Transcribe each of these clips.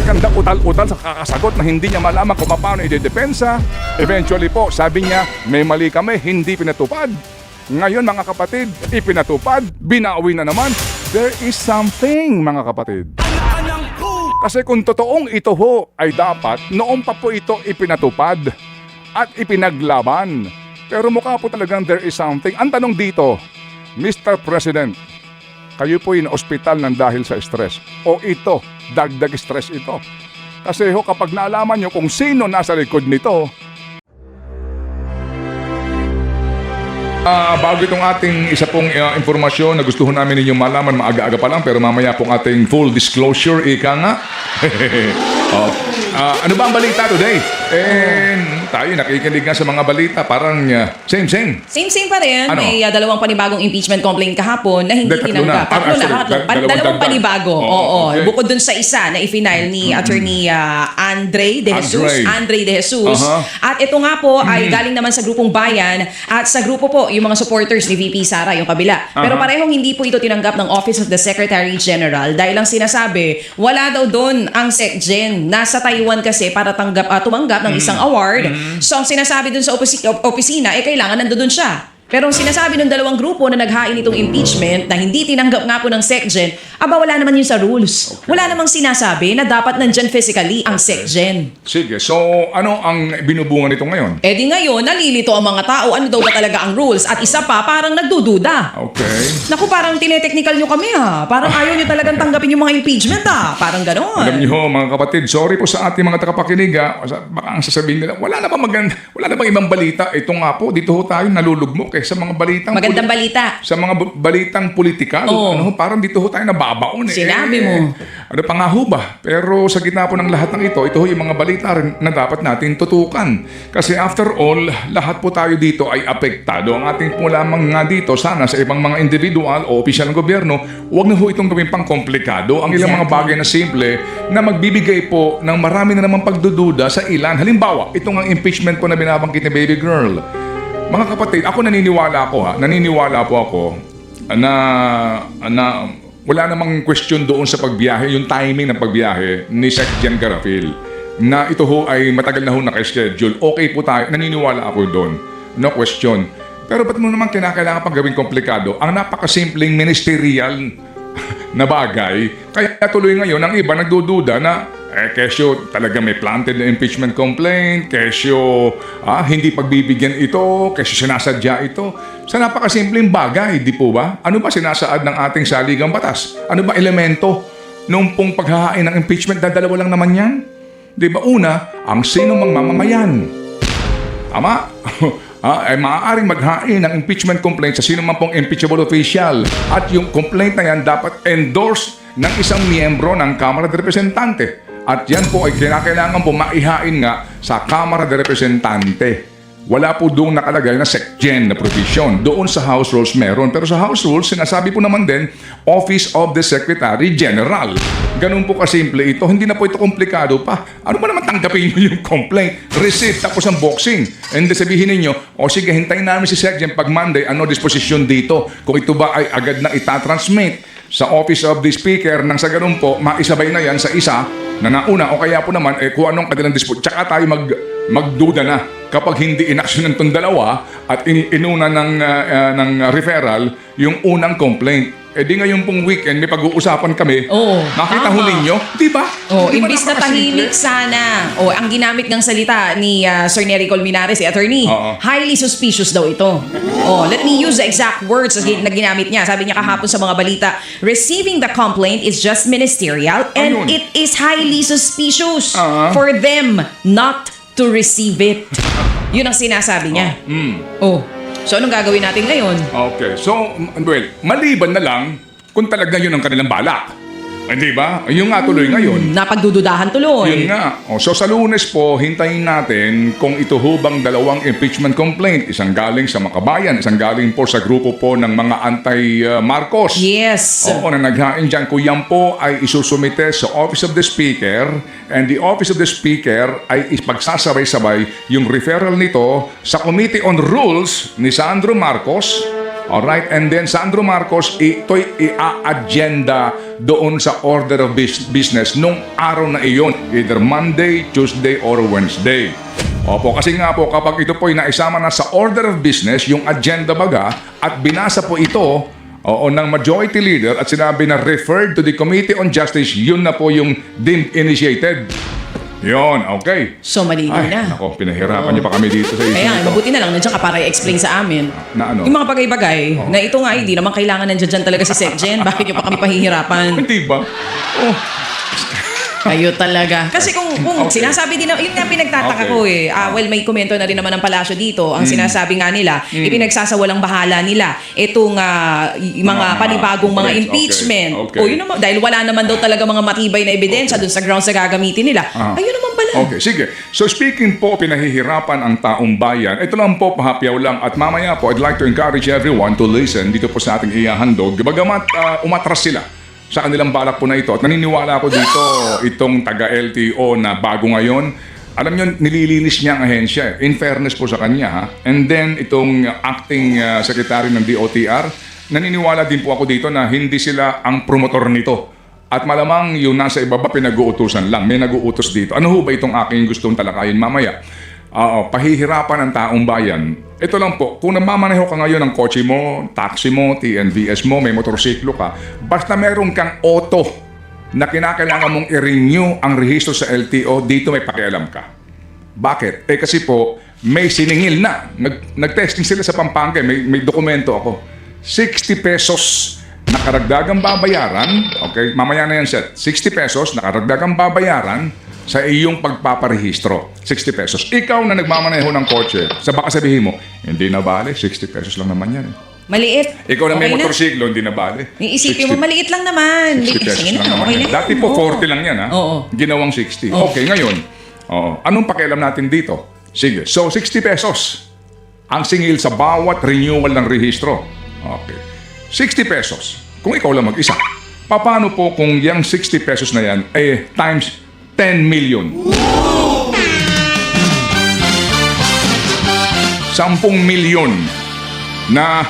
nagkanda utal-utal sa kakasagot na hindi niya malaman kung paano i-depensa. Eventually po, sabi niya, may mali kami, hindi pinatupad. Ngayon mga kapatid, ipinatupad, binawi na naman. There is something mga kapatid. Kasi kung totoong ito ho ay dapat, noon pa po ito ipinatupad at ipinaglaban. Pero mukha po talagang there is something. Ang tanong dito, Mr. President, kayo po in ospital ng dahil sa stress. O ito, dagdag stress ito. Kasi ho kapag naalaman nyo kung sino nasa likod nito, bago itong ating isa pong impormasyon na gusto namin ninyong malaman, maaga-aga pa lang, pero mamaya pong ating full disclosure, ika nga. Ano ba ang balita today? Tayo nakikinig nga sa mga balita, parang same. Same pa rin. Ano? May dalawang panibagong impeachment complaint kahapon na hindi Tatlo tinanggap. na. Dalawang panibago. Okay. Bukod dun sa isa na i-final ni Attorney Andre De Jesus. At ito nga po ay galing naman sa grupong Bayan at sa grupo po yung mga supporters ni VP Sara, yung kabila. Pero parehong hindi po ito tinanggap ng Office of the Secretary General dahil lang sinasabi, wala daw doon ang SecGen. Nasa Taiwan kasi para tumanggap ng isang award. So ang sinasabi dun sa opisina, kailangan nandoon siya. Pero ang sinasabi ng dalawang grupo na naghain itong impeachment na hindi tinanggap nga po ng SecGen, wala naman yun sa rules. Okay. Wala namang sinasabi na dapat nandyan physically ang SecGen. sige, so ano ang binubungan nito ngayon? Di ngayon, nalilito ang mga tao, ano daw ba talaga ang rules? At isa pa, parang nagdududa. Okay. Naku, parang tinetechnical nyo kami Parang ayaw nyo talagang tanggapin yung mga impeachment Parang ganon. Alam niyo mga kapatid, sorry po sa ating mga tagapakinig baka ang sasabihin nila, wala na bang ibang balita? Ito nga po, dito ho tayo nalulugmok sa mga balitang Magandang balita. sa mga balitang politikal. Parang dito ho tayo nababaon Sinabi mo. Ano pa nga ho ba? Pero sa gitna po ng lahat ng ito ho yung mga balita rin na dapat natin tutukan. Kasi after all, lahat po tayo dito ay apektado. Ang ating po lamang nga dito, sana sa ibang mga individual o opisyal ng gobyerno, huwag na ho itong gawing pang komplikado. Ang ilang mga bagay na simple na magbibigay po ng marami na namang pagdududa sa ilan. Halimbawa, itong ang impeachment po na binabanggit ni Baby Girl. Mga kapatid, ako naniniwala po ako na wala namang question doon sa pagbiyahe, yung timing ng pagbiyahe ni Secgen Garafil. Na ito ho ay matagal na ho naka-schedule. Okay po tayo, naniniwala ako doon. No question. Pero ba't mo naman kinakailangan pang gawing komplikado? Ang napakasimpleng ministerial na bagay, kaya tuloy ngayon ang iba nagdududa na kesyo talaga may planted na impeachment complaint, kesyo hindi pagbibigyan ito, kesyo sinasadya ito. Sa napakasimpleng bagay, di po ba? Ano ba sinasaad ng ating saligang batas? Ano ba elemento nung pong paghahain ng impeachment? Dalawa lang naman yan. Di ba? Una, ang sino mang mamamayan. Tama? Ay maaaring maghain ng impeachment complaint sa sino man pong impeachable official. At yung complaint na yan dapat endorsed ng isang miyembro ng Kamara de Representante. At yan po ay kinakailangan po maihain nga sa Kamara de Representante. Wala po doon nakalagay na SecGen na provision. Doon sa House Rules meron. Pero sa House Rules, sinasabi po naman din, Office of the Secretary General. Ganun po kasimple ito. Hindi na po ito komplikado pa. Ano ba naman tanggapin nyo yung complaint? Receipt, tapos ang boxing. And sabihin ninyo, sige, hintayin namin si SecGen pag Monday, ano disposition dito? Kung ito ba ay agad na itatransmit sa Office of the Speaker, nang sa ganun po, maisabay na yan sa isa na nauna o kaya po naman kung anong kanilang disposisyon. Tsaka tayo magduda na kapag hindi inaksyon ng dalawa at inuna ng referral yung unang complaint. Di ngayon pong weekend may pag-uusapan kami. Nakita ho ninyo, di ba? Imbis na tahimik sana. Ang ginamit ng salita ni Sir Nery Colmenares, attorney, highly suspicious daw ito. Let me use the exact words na ginamit niya. Sabi niya kahapon sa mga balita, receiving the complaint is just ministerial and it is highly suspicious for them not to receive it. Yun ang sinasabi niya. So, anong gagawin natin ngayon? Okay. So, well, maliban na lang kung talaga yun ang kanilang balak. Hindi ba? Yung nga tuloy ngayon. Napagdududahan tuloy. Yun nga. So sa Lunes po, hintayin natin kung ito hubang dalawang impeachment complaint. Isang galing sa Makabayan, isang galing po sa grupo po ng mga anti-Marcos. Yes. Oo, na naghain dyan. Kung yan po ay isusumite sa Office of the Speaker and the Office of the Speaker ay ipagsasabay-sabay yung referral nito sa Committee on Rules ni Sandro Marcos Alright, and then Sandro Marcos, ito'y i-agenda doon sa order of business nung araw na iyon, either Monday, Tuesday, or Wednesday. Opo, kasi nga po, kapag ito po'y naisama na sa order of business, yung agenda baga, at binasa po ito ng majority leader at sinabi na referred to the Committee on Justice, yun na po yung deemed initiated. Yun, okay. So, malinaw Ay, na. nako, pinahirapan niyo pa kami dito sa issue Kaya, nito. mabuti na lang, nandiyan ka para i-explain sa amin. Na ano? Yung mga bagay-bagay, na ito nga, hindi naman kailangan nandiyan dyan talaga si Secgen. Bakit nyo pa kami pahihirapan? Hindi ba? Oh, Kayo talaga. Kasi kung Okay. sinasabi din na, yun nga pinagtataka Okay. ko eh. Well, may komento na rin naman ng palasyo dito. Ang sinasabi nga nila, ipinagsasawalang bahala nila itong yung mga panibagong mga Okay. impeachment. Okay. O yun naman, dahil wala naman daw talaga mga matibay na ebidensya dun sa grounds na gagamitin nila. Ayun naman pala. okay, sige. So speaking po, pinahihirapan ang taong bayan. Ito lang po, pahapyaw lang. At mamaya po, I'd like to encourage everyone to listen dito po sa ating ihahandog. Bagamat umatras sila sa kanilang balak po na ito. At naniniwala ako dito, itong taga-LTO na bago ngayon, alam nyo, nililinis niya ang ahensya. In fairness po sa kanya, ha? And then, itong acting secretary ng DOTR, naniniwala din po ako dito na hindi sila ang promotor nito. At malamang yung nasa ibaba pinag-uutusan lang. May nag-uutos dito. Ano ho ba itong aking gustong talakayin mamaya? Pahihirapan ng taong bayan. Ito lang po, kung namamaneho ka ngayon ng kotse mo, taxi mo, TNVS mo, may motorsiklo ka, basta meron kang auto na kinakailangan mong i-renew ang rehistro sa LTO, dito may pakialam ka. Bakit? Kasi po, may siningil na. Nag-testing sila sa Pampanga, may dokumento ako. 60 pesos na karagdagang babayaran, okay, mamaya na yan set, 60 pesos na karagdagang babayaran sa iyong pagpaparehistro, 60 pesos. Ikaw na nagmamaneho ng kotse, baka sabihin mo, hindi na bale, 60 pesos lang naman yan. Maliit. Ikaw na may Okay motorsiklo, hindi na bale. Iisipin mo, maliit lang naman. 60 pesos Sige lang na, naman okay yan. na yan. Dati po, Oo. 40 lang yan, ha? Oo. Ginawang 60. Okay, ngayon, anong pakialam natin dito? Sige, so 60 pesos ang singil sa bawat renewal ng rehistro. Okay. 60 pesos. Kung ikaw lang mag-isa, paano po kung yung 60 pesos na yan, times 10 million? 10 milyon na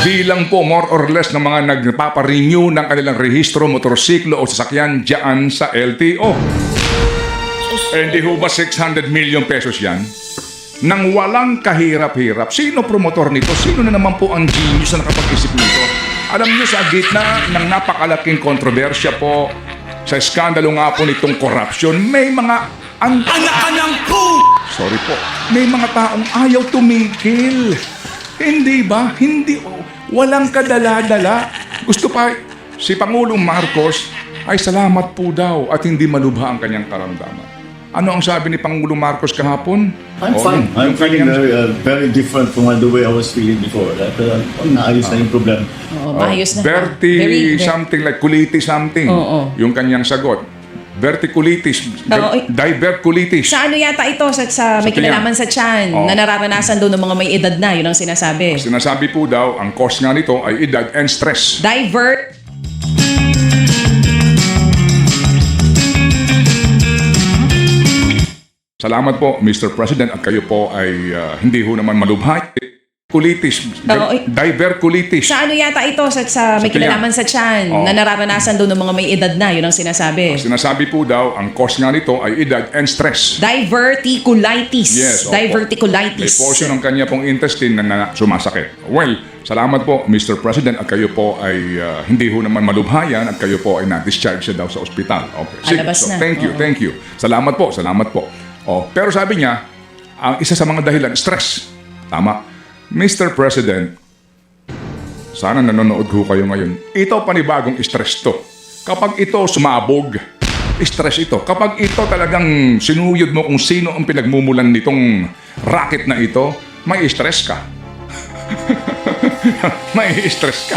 bilang po more or less ng mga nagpaparenew ng kanilang rehistro, motorsiklo o sasakyan dyan sa LTO. Hindi ho ba 600 million pesos yan? Nang walang kahirap-hirap. Sino promotor nito? Sino na naman po ang genius na nakapag-isip nito? Alam niyo, sa gitna ng napakalaking kontrobersya po, sa skandalo nga po nitong corruption, may mga anak-anang po! Sorry po. May mga taong ayaw tumigil. Hindi ba? Hindi. Walang kadala-dala. Gusto pa, si Pangulong Marcos ay salamat po daw at hindi malubha ang kanyang karamdaman. Ano ang sabi ni Pangulong Marcos kahapon? I'm fine. I'm feeling very different from the way I was feeling before. That naayos na yung problema. Oo, maayos na. Berti something like kuliti something. Oo. Yung kanyang sagot. Verticulitis. Diverculitis. Sa ano yata ito? Sa may tiyan. kinalaman sa tiyan Oo. na nararanasan daw ng mga may edad na. Yun ang sinasabi. Sinasabi po daw, ang cause nga nito ay edad and stress. Divert. Salamat po, Mr. President, at kayo po ay hindi ho naman malubha. Kulitis. Diverculitis. Sa ano yata ito? Sa may tiyan. kinalaman sa tiyan Oo. na nararanasan daw ng mga may edad na. Yun ang sinasabi. Sinasabi po daw, ang cause nga nito ay edad and stress. Diverticulitis. Yes, opo. May Diverticulitis. portion ng kanya pong intestine na sumasakit. Well, salamat po, Mr. President, at kayo po ay hindi ho naman malubhayan at kayo po ay na-discharge siya daw sa ospital. Okay. Sige, Alabas so, na. thank you. Salamat po. Pero sabi niya, ang isa sa mga dahilan, stress. Tama. Mr. President, sana nanonood ho kayo ngayon. Ito panibagong stress to. Kapag ito sumabog, stress ito. Kapag ito talagang sinuyod mo kung sino ang pinagmumulan nitong racket na ito, may stress ka. May stress ka.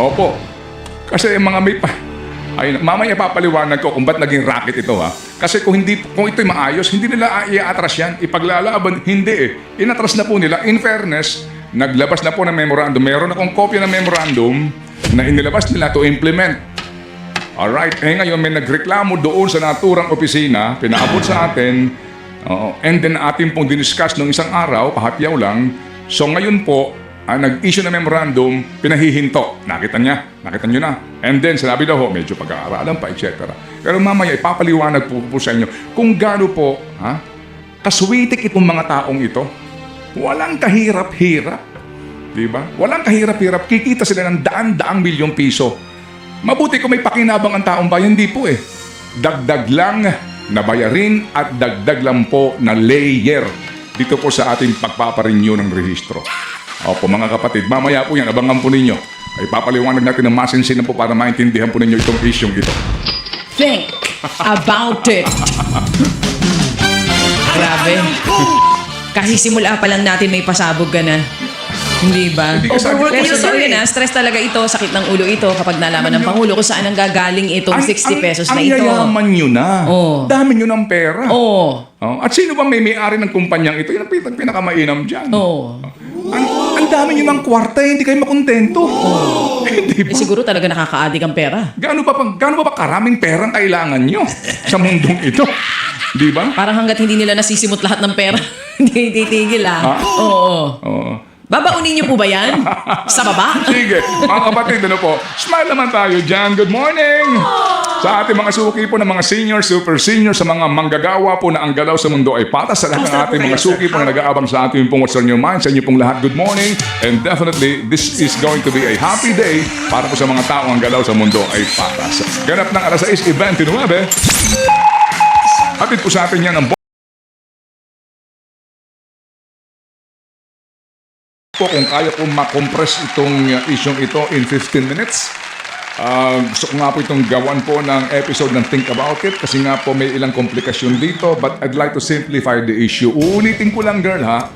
Opo. Kasi mga mamaya papaliwanag ko kung ba't naging racket ito, ha. Kasi kung ito'y maayos, hindi nila i-atras yan. Ipaglalaban, hindi Inatras na po nila. In fairness, naglabas na po ng memorandum. Meron akong kopya ng memorandum na inilabas nila to implement. Alright. Ngayon may nagreklamo doon sa naturang opisina, pinaabot sa atin, and then atin pong diniscuss nung isang araw, pahapyaw lang. So ngayon po, nag-issue na memorandum, pinahihinto. Nakita nyo na. And then, sinabi daw, medyo pag-aaralan pa, etc. Pero mamaya, ipapaliwanag po sa inyo kung gaano po, kaswitik itong mga taong ito. Walang kahirap-hirap. Diba? Walang kahirap-hirap. Kikita sila ng daan-daang milyong piso. Mabuti kung may pakinabang ang taong bayan, hindi po eh. Dagdag lang na bayarin at dagdag lang po na layer dito po sa ating pagpaparenew ng rehistro. Opo mga kapatid, mamaya po yan, abangan po ninyo. Ay papaliwanag natin ng masinsinan po para maintindihan po ninyo itong isyong ito. Think about it. Grabe. Kasi simula pa lang natin may pasabog ka na. Hindi ba? Hindi ka sabi- Pero totoo yun stress talaga ito, sakit ng ulo ito kapag nalaman ng Pangulo kung saan ang gagaling itong 60 pesos na ito. Ang yayaman nyo na. Oo. Dami nyo ng pera. Oo. At sino bang may-ari ng kumpanyang ito? Yan ang pinakamainam dyan. Oo. Ang dami nyo ng kwarta, hindi kayo makontento. Hindi ba? Siguro talaga nakaka-addict ang pera. Gaano ba karaming perang kailangan nyo sa mundong ito? Di ba? Parang hanggat hindi nila nasisimot lahat ng pera, hindi titigil Oo. Oo. Babaunin niyo po ba yan? Sa baba? Sige, mga kapatid, smile naman tayo dyan. Good morning! Sa ating mga suki po ng mga senior, super senior, sa mga manggagawa po na ang galaw sa mundo ay patas. Sa lahat ng ating mga suki po na nag-aabang sa ating pong What's on Your Mind, sa inyo pong lahat, good morning. And definitely, this is going to be a happy day para po sa mga tao ang galaw sa mundo ay patas. Ganap ng alas 6:29. Hatid po sa atin yan ang kung kaya ko makompress itong isyong ito in 15 minutes. Gusto ko nga po itong gawan po ng episode ng Think About It kasi nga po may ilang komplikasyon dito, but I'd like to simplify the issue. Uulitin ko lang, girl, ha?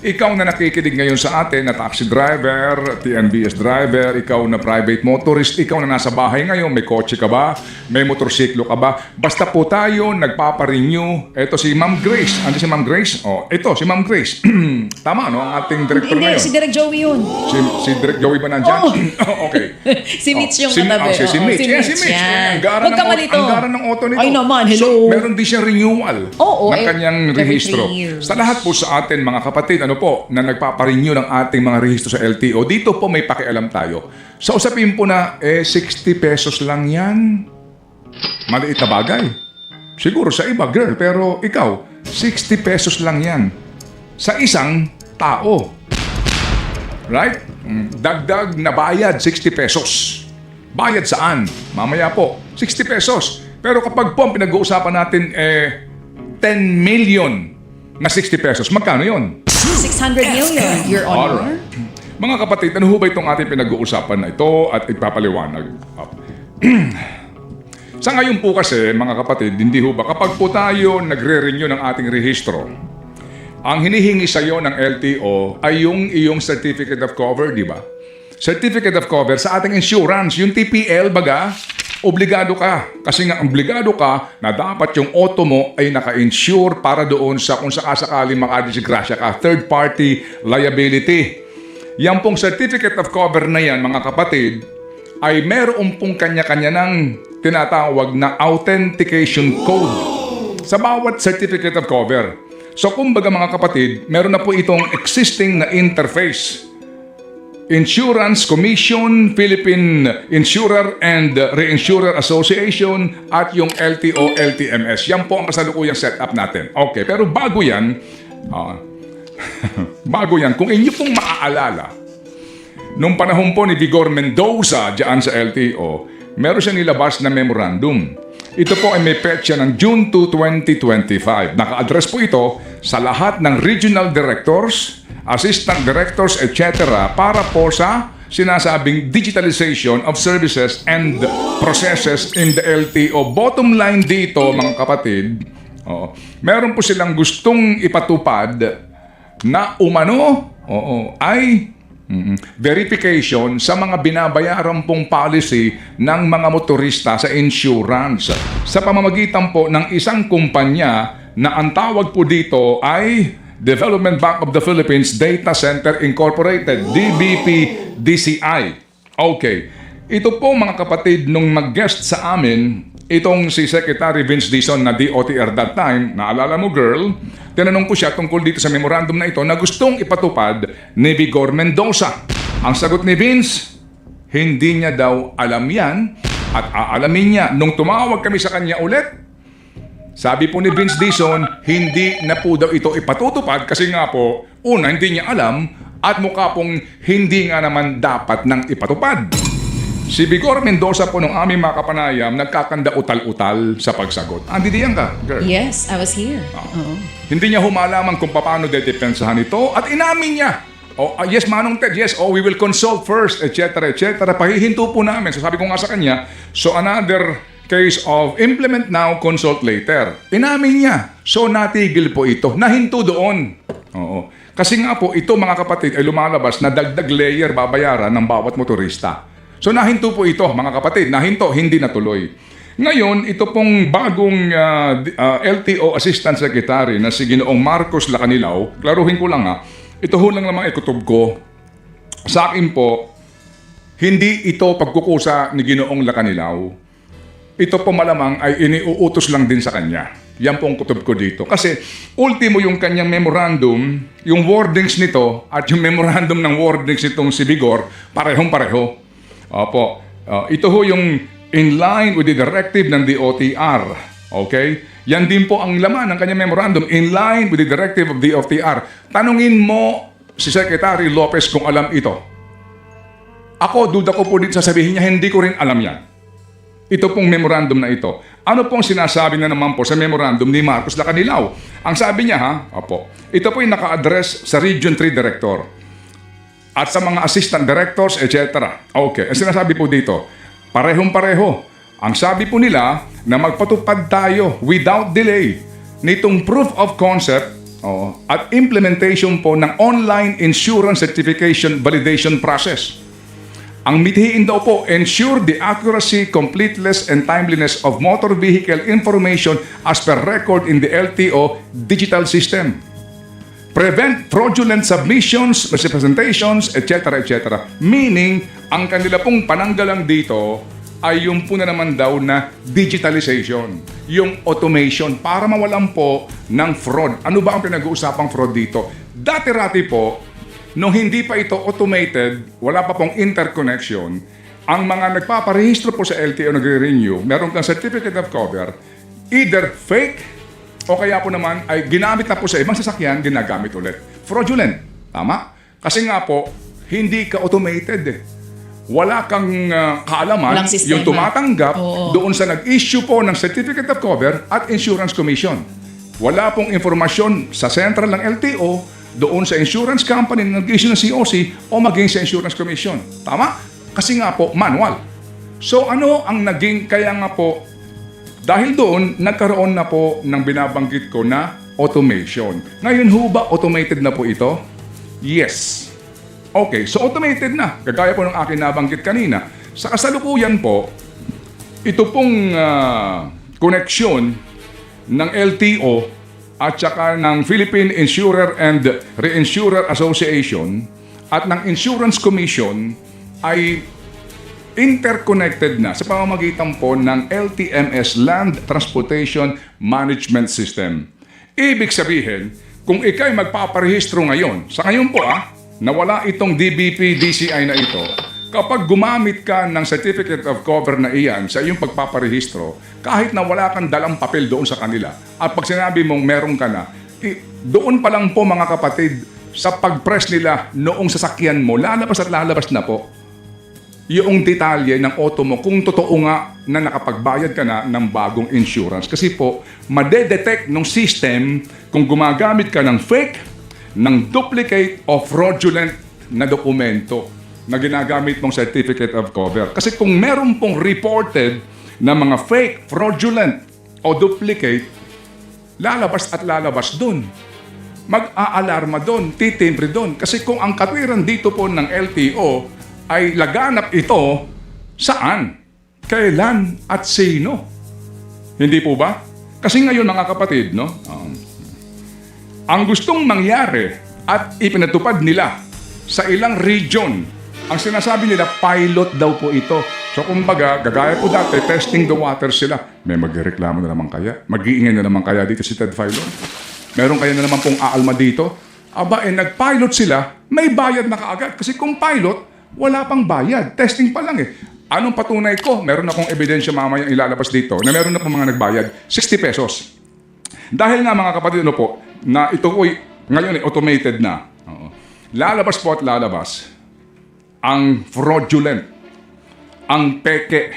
Ikaw na nakikinig ngayon sa atin na taxi driver, TNBS driver, ikaw na private motorist, ikaw na nasa bahay ngayon, may kotse ka ba? May motorsiklo ka ba? Basta po tayo nagpaparenew. Ito si Ma'am Grace. Ano si Ma'am Grace? Oh, ito si Ma'am Grace. Tama, no? Ang ating director Hindi, ngayon. si Direk Joey yun. Si Direk Joey ba nandyan? Okay. Si Mitch yung Si katabi. si Mitch. Si Mitch. Yan. Huwag ka malito. Ang gara ng auto nito. Ay naman, So, hello. meron din siyang renewal Oo, ng kanyang every rehistro. 3 years. Sa lahat po sa atin, mga kapatid, na nagpaparenew ng ating mga rehistro sa LTO, dito po may pakialam tayo. Sa usapin po na, 60 pesos lang yan. Maliit na bagay. Siguro sa iba, girl, pero ikaw, 60 pesos lang yan. Sa isang tao. Right? Dagdag na bayad, 60 pesos. Bayad saan? Mamaya po, 60 pesos. Pero kapag po ang pinag-uusapan natin, 10 million na 60 pesos, magkano yon? 600 million, Your Honor. Alright. Mga kapatid, ano ho ba itong ating pinag-uusapan na ito at ipapaliwanag? Sa ngayon po kasi, mga kapatid, hindi ho ba, kapag po tayo nagre-renew ng ating rehistro, ang hinihingi sa iyo ng LTO ay yung iyong certificate of cover, di ba? Certificate of cover sa ating insurance, yung TPL baga, obligado ka. Kasi nga obligado ka na dapat yung auto mo ay naka-insure para doon sa kung sakasakaling makadisgrasya ka, third party liability. Yan pong certificate of cover na yan, mga kapatid, ay meron pong kanya-kanya ng tinatawag na authentication code sa bawat certificate of cover. So kumbaga mga kapatid, meron na po itong existing na interface. Insurance Commission, Philippine Insurer and Reinsurer Association at yung LTO, LTMS. Yan po ang kasalukuyang setup natin. Okay, pero bago yan, kung inyo pong maaalala, nung panahon po ni Vigor Mendoza dyan sa LTO, meron siyang nilabas na memorandum. Ito po ay may petsa ng June 2, 2025. Naka-address po ito sa lahat ng regional directors, assistant directors, etc. para po sa sinasabing digitalization of services and processes in the LTO. Bottom line dito, mga kapatid, meron po silang gustong ipatupad na umano ay verification sa mga binabayaran pong policy ng mga motorista sa insurance sa pamamagitan po ng isang kumpanya na ang tawag po dito ay Development Bank of the Philippines Data Center Incorporated, DBP-DCI. Okay. Ito po mga kapatid, nung mag-guest sa amin, itong si Secretary Vince Dizon na DOTR that time, naalala mo girl, tinanong ko siya tungkol dito sa memorandum na ito na gustong ipatupad ni Vigor Mendoza. Ang sagot ni Vince, hindi niya daw alam yan at aalamin niya. Nung tumawag kami sa kanya ulit, sabi po ni Vince Dizon, hindi na po daw ito ipatutupad kasi nga po, una, hindi niya alam at mukha pong hindi nga naman dapat nang ipatupad. Si Vigor Mendoza po nung aming mga kapanayam, nagkakanda utal-utal sa pagsagot. Andi diyan ka, girl. Yes, I was here. Oo. Hindi niya humalaman kung paano dedepensahan ito at inamin niya. Yes, Manong Ted, yes, we will consult first, etc., etc. Pahihinto po namin. So sabi ko nga sa kanya, so another case of implement now, consult later. Inamin niya. So natigil po ito. Nahinto doon. Oo. Kasi nga po, ito mga kapatid ay lumalabas na dagdag layer babayaran ng bawat motorista. So nahinto po ito mga kapatid. Nahinto, hindi natuloy. Ngayon, ito pong bagong LTO Assistant Secretary na si Ginoong Marcos Lacanilaw, klaruhin ko lang ito ho lang naman ikutob ko. Sa akin po, hindi ito pagkukusa ni Ginoong Lacanilaw. Ito po malamang ay iniuutos lang din sa kanya. Yan po ang kutob ko dito. Kasi ultimo yung kanyang memorandum, yung wordings nito at yung memorandum ng wordings nitong si Vigor, parehong-pareho. Opo. Ito ho yung in line with the directive ng DOTR. Okay? Yan din po ang laman ng kanyang memorandum, in line with the directive of DOTR. Tanungin mo si Secretary Lopez kung alam ito. Ako, duda ko po dito sasabihin niya, hindi ko rin alam yan. Ito pong memorandum na ito. Ano pong sinasabi na naman po sa memorandum ni Marcos Lacanilaw? Ang sabi niya, ito po yung naka-address sa Region 3 Director at sa mga assistant directors, etc. Okay, ang sinasabi po dito, parehong-pareho. Ang sabi po nila na magpatupad tayo without delay nitong proof of concept at implementation po ng online insurance certification validation process. Ang mithiin daw po, ensure the accuracy, completeness, and timeliness of motor vehicle information as per record in the LTO digital system. Prevent fraudulent submissions, misrepresentations, etc., etc. Meaning, ang kanila pong pananggalang dito ay yung po na naman daw na digitalization, yung automation para mawalan po ng fraud. Ano ba ang pinag-uusapang fraud dito? Dati-rati po, nung hindi pa ito automated, wala pa pong interconnection, ang mga nagpaparehistro po sa LTO nagre-renew, meron kang certificate of cover, either fake o kaya po naman ay ginamit na po sa ibang sasakyan, ginagamit ulit. Fraudulent. Tama? Kasi nga po, hindi ka automated Wala kang kaalaman yung tumatanggap doon sa nag-issue po ng certificate of cover at insurance commission. Wala pong informasyon sa central ng LTO doon sa insurance company na nag-issue ng COC o maging sa insurance commission. Tama? Kasi nga po, manual. So ano ang naging, kaya nga po, dahil doon, nagkaroon na po ng binabanggit ko na automation. Ngayon ho ba automated na po ito? Yes. Okay, so automated na. Kagaya po ng akin nabanggit kanina. Sa kasalukuyan po, ito pong koneksyon ng LTO at saka ng Philippine Insurer and Reinsurer Association at ng Insurance Commission ay interconnected na sa pamamagitan po ng LTMS Land Transportation Management System. Ibig sabihin, kung ikay magpaparehistro ngayon, sa ngayon po nawala itong DBP DCI na ito, kapag gumamit ka ng certificate of cover na iyan sa iyong pagpaparehistro, kahit na wala kang dalang papel doon sa kanila, at pag sinabi mong meron ka na, doon pa lang po mga kapatid, sa pag-press nila noong sasakyan mo, lalabas at lalabas na po yung detalye ng auto mo kung totoo nga na nakapagbayad ka na ng bagong insurance. Kasi po, madedetect ng system kung gumagamit ka ng fake, ng duplicate o fraudulent na dokumento na ginagamit mong certificate of cover. Kasi kung meron pong reported na mga fake, fraudulent o duplicate, lalabas at lalabas dun. Mag-aalarma dun, titimbre dun. Kasi kung ang katwiran dito po ng LTO ay laganap ito, saan, kailan, at sino? Hindi po ba? Kasi ngayon mga kapatid, ang gustong mangyari at ipinatupad nila sa ilang region, ang sinasabi nila, pilot daw po ito. So kumbaga, gagaya po dati, testing the water sila. May magreklamo na naman kaya? Mag-iingay na naman kaya dito si Ted Filon? Meron kaya na naman pong aalma dito? Aba, nag-pilot sila, may bayad na kaagad. Kasi kung pilot, wala pang bayad. Testing pa lang eh. Anong patunay ko? Meron akong ebidensya mamaya ilalabas dito na meron na pong mga nagbayad, 60 pesos. Dahil nga mga kapatid, ano po, na ito po ngayon automated na. Oo. Lalabas po at lalabas ang fraudulent, ang peke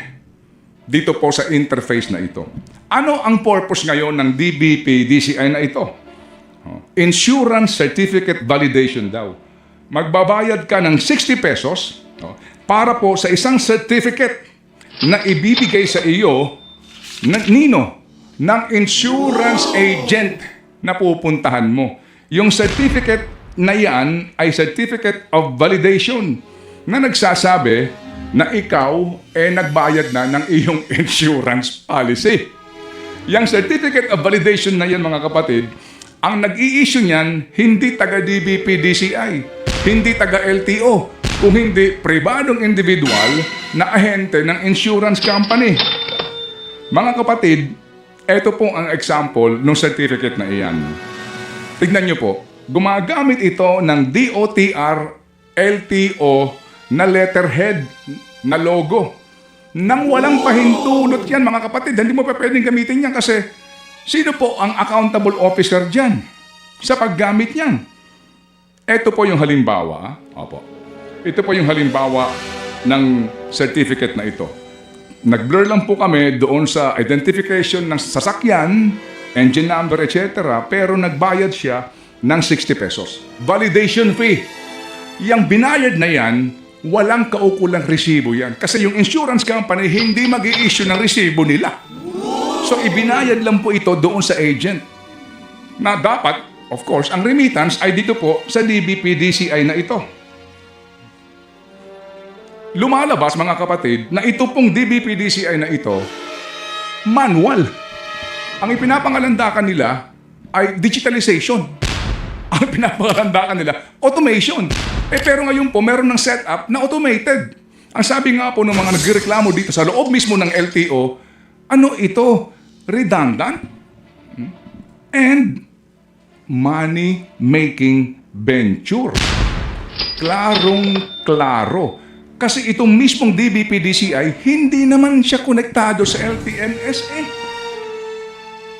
dito po sa interface na ito. Ano ang purpose ngayon ng DBP DCI na ito? Insurance Certificate Validation daw. Magbabayad ka ng 60 pesos para po sa isang certificate na ibibigay sa iyo ng insurance agent na pupuntahan mo. Yung certificate na yan ay Certificate of Validation na nagsasabi na ikaw nagbayad na ng iyong insurance policy. Yung Certificate of Validation na yan mga kapatid, ang nag-i-issue niyan, hindi taga-DBP DCI, hindi taga-LTO, kung hindi pribadong individual na ahente ng insurance company. Mga kapatid, ito po ang example ng certificate na iyan. Tignan niyo po, gumagamit ito ng DOTR LTO na letterhead, na logo. Nang walang pahintulot yan mga kapatid, hindi mo pa pwedeng gamitin yan kasi sino po ang accountable officer dyan sa paggamit niyan? Ito po yung halimbawa. Opo. Ito po yung halimbawa ng certificate na ito. Nag-blur lang po kami doon sa identification ng sasakyan, engine number, etc. Pero nagbayad siya ng 60 pesos. Validation fee. Yang binayad na yan, walang kaukulang resibo yan. Kasi yung insurance company hindi mag-i-issue ng resibo nila. So, ibinayad lang po ito doon sa agent. Na dapat, of course, ang remittance ay dito po sa DBP DCI na ito. Lumalabas, mga kapatid, na ito pong DBP DCI na ito, manual. Ang ipinapangalandakan nila ay digitalization. Ang pinapangalandakan nila, automation. Pero ngayon po, meron ng setup na automated. Ang sabi nga po ng mga nagreklamo dito sa loob mismo ng LTO, ano ito? Redundant and money-making venture. Klarong-klaro. Kasi itong mismong DBP DCI, hindi naman siya konektado sa LTMSA.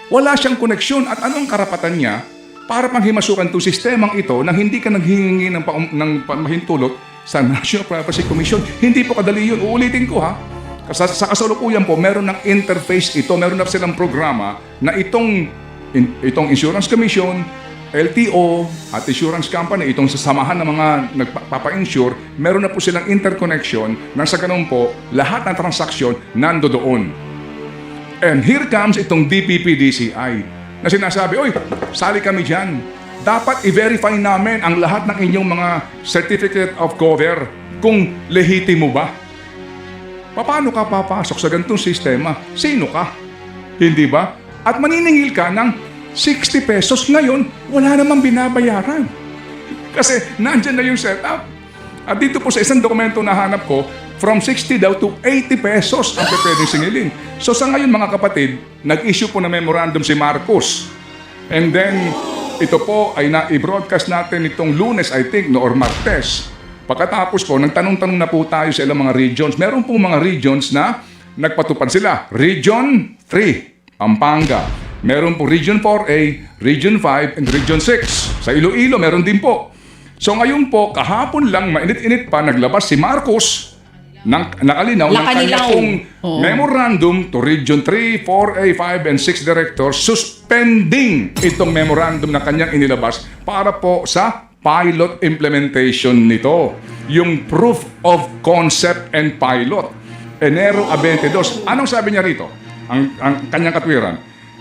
Wala siyang koneksyon at anong karapatan niya para panghimasukan itong sistemang ito na hindi ka naghihingi ng mahintulot sa National Privacy Commission. Hindi po kadali yun. Uulitin ko ha. Sa kasalukuyan po, meron ng interface ito, meron na silang programa na itong Insurance Commission, LTO at insurance company, itong sasamahan ng mga nagpapa-insure, meron na po silang interconnection nang sa ganun po, lahat ng transaksyon nando doon. And here comes itong DPP DCI na sinasabi, oy, sali kami dyan. Dapat i-verify namin ang lahat ng inyong mga certificate of cover kung lehitimo ba. Paano ka papasok sa ganitong sistema? Sino ka? Hindi ba? At maniningil ka ng 60 pesos ngayon, wala namang binabayaran. Kasi nandyan na yung setup. At dito po sa isang dokumento na hanap ko, from 60 daw to 80 pesos ang pwedeng singilin. So sa ngayon mga kapatid, nag-issue po na memorandum si Marcos. And then, ito po ay na-broadcast natin itong Lunes, I think, no, or Martes. Pagkatapos po, nagtanong-tanong na po tayo sa ilang mga regions. Meron po mga regions na nagpatupad sila. Region 3, Pampanga. Meron po Region 4A, Region 5, and Region 6. Sa Iloilo, meron din po. So ngayon po, kahapon lang, mainit-init pa, naglabas si Marcos ng nakalinaw ng kanya pong memorandum to Region 3, 4A, 5, and 6 directors suspending itong memorandum na kanyang inilabas para po sa pilot implementation nito. Yung proof of concept and pilot. Enero 22. Anong sabi niya rito? Ang kanyang katwiran.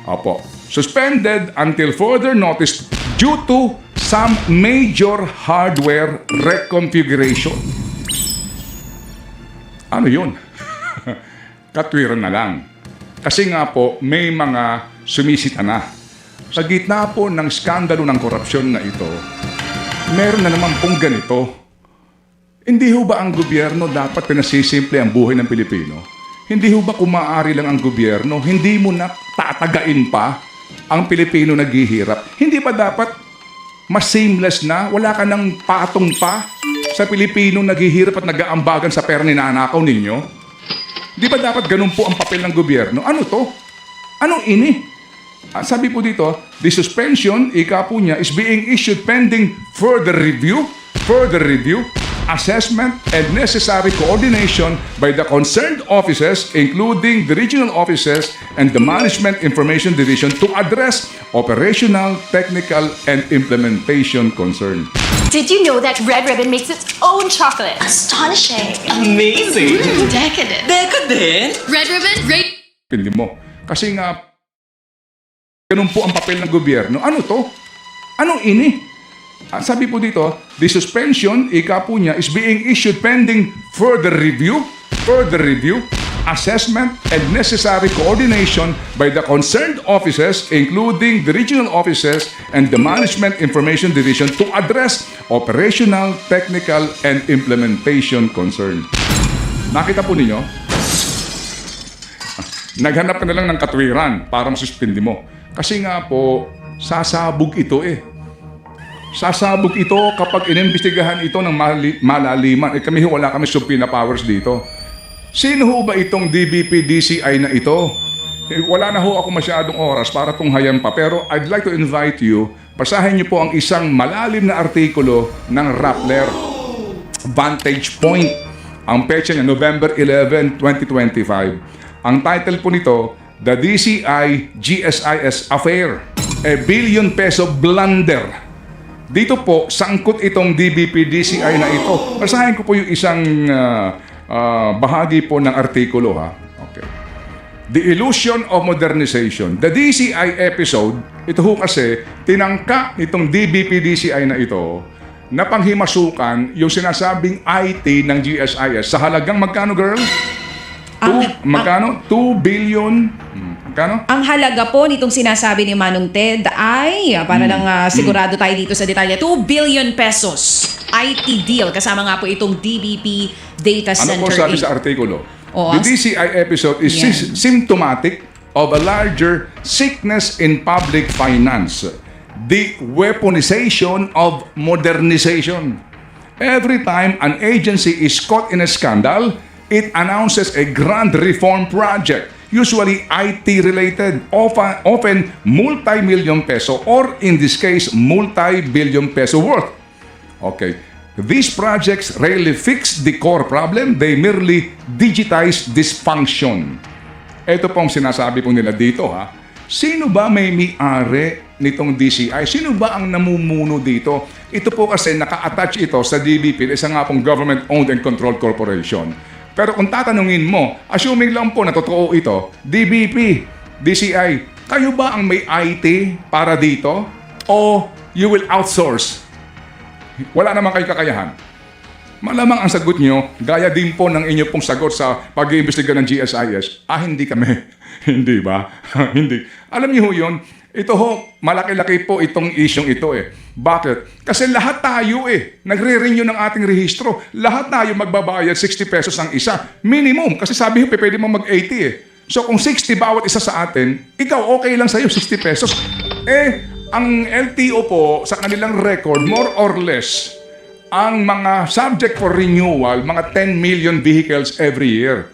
Opo. Suspended until further notice due to some major hardware reconfiguration. Ano yun? Katwiran na lang. Kasi nga po, may mga sumisita na. Sa gitna po ng skandalo ng korupsyon na ito, meron na naman pong ganito. Hindi ho ba ang gobyerno dapat pinasisimple ang buhay ng Pilipino? Hindi ho ba kung maaari lang ang gobyerno, hindi mo na tatagain pa ang Pilipino naghihirap? Hindi ba ba dapat mas seamless na? Wala ka ng patong pa sa Pilipino naghihirap at nag-aambagan sa pera ninanakaw ninyo? Di ba dapat ganun po ang papel ng gobyerno? Ano to? Anong ini? Sabi po dito, the suspension, ika po niya, is being issued pending further review, assessment, and necessary coordination by the concerned offices, including the regional offices and the Management Information Division, to address operational, technical, and implementation concerns. Did you know that Red Ribbon makes its own chocolate? Astonishing. Amazing! Decadent. Decadent? Red Ribbon, Pindi mo. Kasi nga, ganun po ang papel ng gobyerno. Ano to? Anong ini? Sabi po dito, the suspension, ika po niya, is being issued pending further review, assessment, and necessary coordination by the concerned offices, including the regional offices and the Management Information Division, to address operational, technical, and implementation concerns. Nakita po ninyo? Naghanap ka na lang ng katwiran para masuspindi mo. Kasi nga po, sasabog ito eh. Sasabog ito kapag inimbestigahan ito ng malaliman. Kami wala kami subpoena powers dito. Sino ho ba itong DBP-DCI na ito? Wala na ho ako masyadong oras para tunghayan pa. Pero I'd like to invite you, basahin niyo po ang isang malalim na artikulo ng Rappler, Vantage Point. Ang petsa niya, November 11, 2025. Ang title po nito, The DCI-GSIS Affair, a billion peso blunder. Dito po, sangkot itong DBP-DCI na ito. Basahin ko po yung isang bahagi po ng artikulo, ha? Okay. The Illusion of Modernization. The DCI episode, ito ho kasi, tinangka itong DBP-DCI na ito na panghimasukan yung sinasabing IT ng GSIS sa halagang magkano, girl? Magkano? 2 billion. Magkano? Ang halaga po nitong sinasabi ni Manong Ted ay, para lang sigurado tayo dito sa detalye, 2 billion pesos. IT deal. Kasama nga po itong DBP Data Center. Ano po sabi sa artikulo? Oh, The DCI episode is symptomatic of a larger sickness in public finance. The weaponization of modernization. Every time an agency is caught in a scandal, it announces a grand reform project, usually IT-related, often multi-million peso, or in this case, multi-billion peso worth. Okay. These projects rarely fix the core problem, they merely digitize dysfunction. Ito pong sinasabi po nila dito, ha. Sino ba may-ari nitong DCI? Sino ba ang namumuno dito? Ito po kasi naka-attach ito sa DBP, isa nga pong government-owned and controlled corporation. Pero kung tatanungin mo, assuming lang po na totoo ito, DBP, DCI, kayo ba ang may IT para dito? O you will outsource? Wala naman kayo kakayahan. Malamang ang sagot nyo, gaya din po ng inyo pong sagot sa pag-iimbestiga ng GSIS, hindi kami. Hindi ba? Hindi. Alam niyo ho yun, ito ho, malaki-laki po itong isyong ito eh. Bakit? Kasi lahat tayo nagre-renew ng ating rehistro. Lahat tayo magbabayad 60 pesos ang isa. Minimum. Kasi sabi ho, pwede mo mag-80 So kung 60 bawat isa sa atin, ikaw okay lang sa'yo, 60 pesos. Ang LTO po, sa kanilang record, more or less, ang mga subject for renewal, mga 10 million vehicles every year.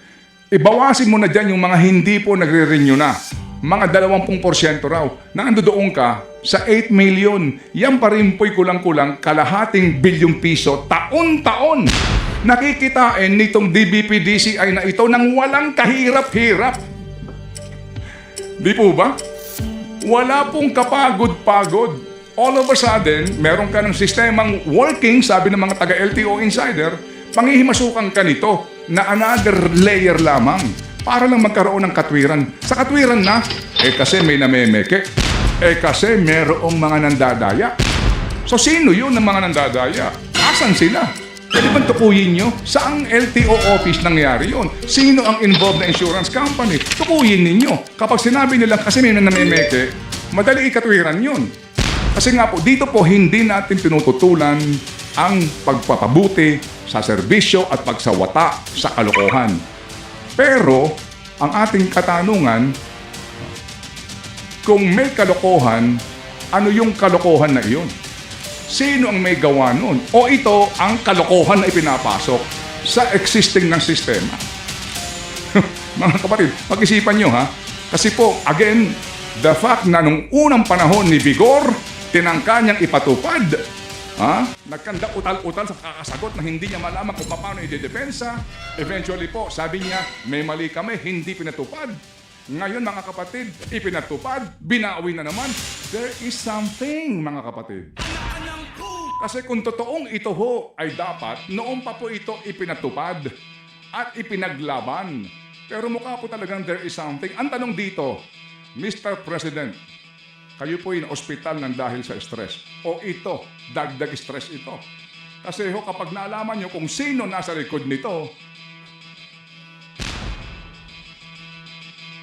Ibawasin mo na dyan yung mga hindi po nagre-renew na. Mga 20% raw. Nandoon ka sa 8 million. Yan pa rin po'y kulang-kulang kalahating bilyong piso taon-taon. Nakikitain nitong DBP-DCI na ito nang walang kahirap-hirap. Di po ba? Wala pong kapagod-pagod. All of a sudden, meron ka ng sistemang working, sabi ng mga taga-LTO insider, panghihimasukan ka nito na another layer lamang para lang magkaroon ng katwiran. Sa katwiran na, kasi may namemeke. Kasi merong mga nandadaya. So sino yun ng mga nandadaya? Asan sila? Pwede bang tukuyin nyo? Saang LTO office nangyari yun? Sino ang involved na insurance company? Tukuyin ninyo. Kapag sinabi nila kasi may namemeke, madali ikatwiran yun. Kasi nga po, dito po hindi natin tinututulan ang pagpapabuti sa serbisyo at pagsawata sa kalokohan. Pero, ang ating katanungan, kung may kalokohan, Ano yung kalokohan na iyon? Sino ang may gawa nun? O ito ang kalokohan na ipinapasok sa existing ng sistema? Mga kapatid, pag-isipan nyo ha. Kasi po, again, the fact na nung unang panahon ni Vigor, tinangka niyang ipatupad. Nagkanda utal-utal sa kakasagot na hindi niya malaman kung paano i-depensa. Eventually po, sabi niya, may mali kami, hindi pinatupad. Ngayon mga kapatid, ipinatupad, binawi na naman. There is something mga kapatid. Kasi kung totoong ito ho ay dapat, noon pa po ito ipinatupad at ipinaglaban. Pero mukha po talagang there is something. Ang tanong dito, Mr. President, kayo po yung ospital ng dahil sa stress. O ito, dagdag stress ito. Kasi ho, kapag naalaman nyo kung sino nasa likod nito,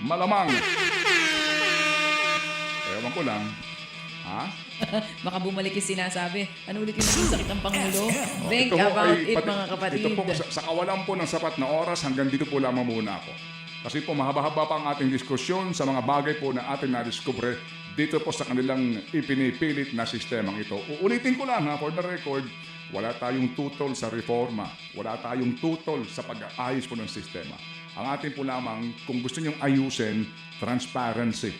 malamang, ewan ko lang, Baka bumalik yung sinasabi. Ano ulit yung naging sakit ng Pangulo? Think ito ho about ay it, pati- mga kapatid. Ito po, sa kawalan po ng sapat na oras, hanggang dito po lamang muna ako. Kasi po, mahaba-haba pa ang ating diskusyon sa mga bagay po na ating na-discover dito po sa kanilang ipinipilit na sistemang ito. Uulitin ko lang for the record, wala tayong tutol sa reforma. Wala tayong tutol sa pag-aayos po ng sistema. Ang ating po lamang, kung gusto nyong ayusin, transparency.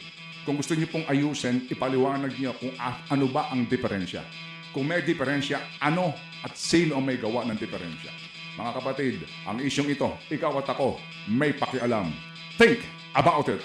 Kung gusto niyo pong ayusin, ipaliwanag niyo kung ano ba ang diferensya. Kung may diferensya, ano at sino ang may gawa ng diferensya. Mga kapatid, ang isyong ito, ikaw at ako, may pakialam. Think about it.